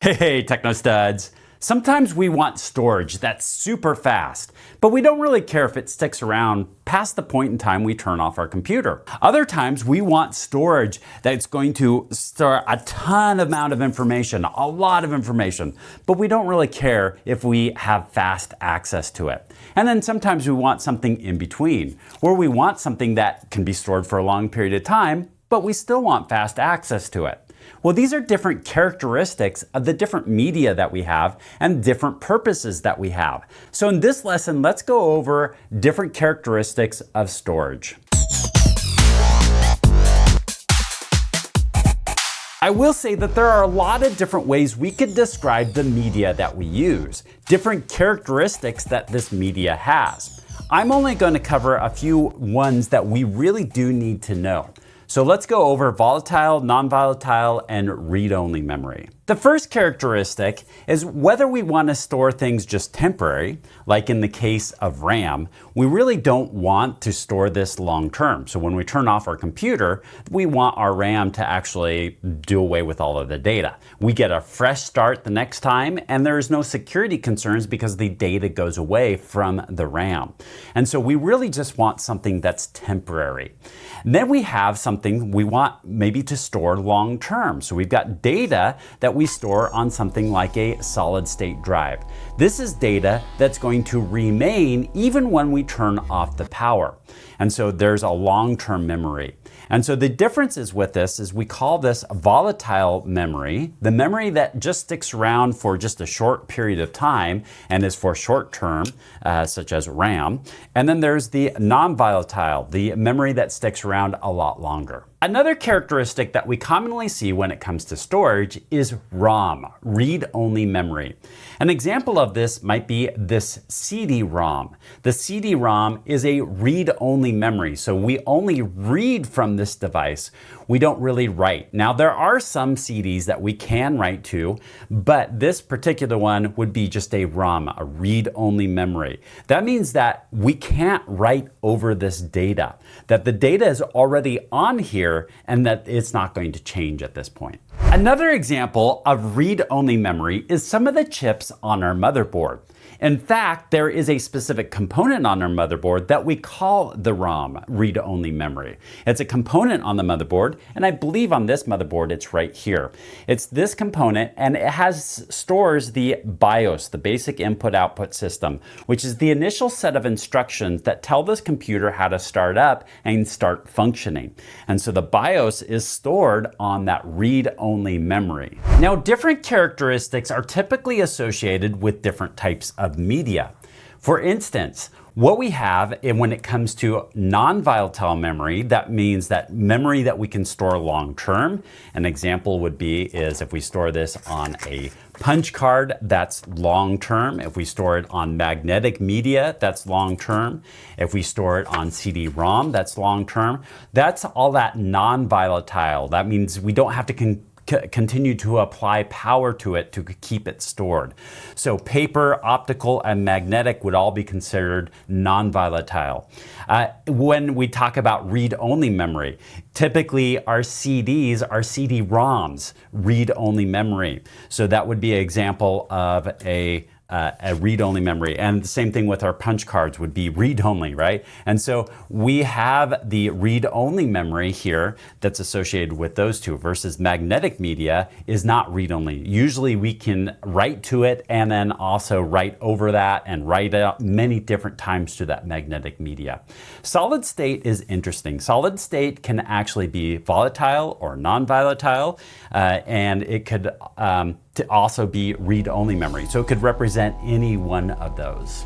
Hey, Techno Studs. Sometimes we want storage that's super fast, but we don't really care if it sticks around past the point in time we turn off our computer. Other times we want storage that's going to store a ton amount of information, a lot of information, but we don't really care if we have fast access to it. And then sometimes we want something in between, where we want something that can be stored for a long period of time, but we still want fast access to it. Well, these are different characteristics of the different media that we have and different purposes that we have. So in this lesson, let's go over different characteristics of storage. I will say that there are a lot of different ways we could describe the media that we use, different characteristics that this media has. I'm only going to cover a few ones that we really do need to know. So let's go over volatile, non-volatile, and read-only memory. The first characteristic is whether we want to store things just temporary, like in the case of RAM, we really don't want to store this long term. So when we turn off our computer, we want our RAM to actually do away with all of the data. We get a fresh start the next time, and there's no security concerns because the data goes away from the RAM. And so we really just want something that's temporary. And then we have something we want maybe to store long term. So we've got data that we store on something like a solid state drive. This is data that's going to remain even when we turn off the power. And so there's a long-term memory. And so the differences with this is we call this volatile memory, the memory that just sticks around for just a short period of time and is for short term, such as RAM. And then there's the non-volatile, the memory that sticks around a lot longer. Another characteristic that we commonly see when it comes to storage is ROM, read-only memory. An example of this might be this CD-ROM. The CD-ROM is a read-only memory, so we only read from this device. We don't really write. Now, there are some CDs that we can write to, but this particular one would be just a ROM, a read-only memory. That means that we can't write over this data, that the data is already on here and that it's not going to change at this point. Another example of read-only memory is some of the chips on our motherboard. In fact, there is a specific component on our motherboard that we call the ROM, read-only memory. It's a component on the motherboard, and I believe on this motherboard it's right here. It's this component, and it stores the BIOS, the basic input-output system, which is the initial set of instructions that tell this computer how to start up and start functioning. And so the BIOS is stored on that read-only memory. Now, different characteristics are typically associated with different types of media. For instance, what we have when it comes to non-volatile memory, that means that memory that we can store long term. An example would be is if we store this on a punch card, that's long term. If we store it on magnetic media, that's long term. If we store it on CD-ROM, that's long term. That's all that non-volatile. That means we don't have to continue to apply power to it to keep it stored. So paper, optical, and magnetic would all be considered non-volatile. When we talk about read-only memory, typically our CDs are CD-ROMs, read-only memory. So that would be an example of a read-only memory. And the same thing with our punch cards would be read-only, right? And so we have the read-only memory here that's associated with those two versus magnetic media is not read-only. Usually we can write to it and then also write over that and write out many different times to that magnetic media. Solid state is interesting. Solid state can actually be volatile or non-volatile, and it could to also be read-only memory. So it could represent any one of those.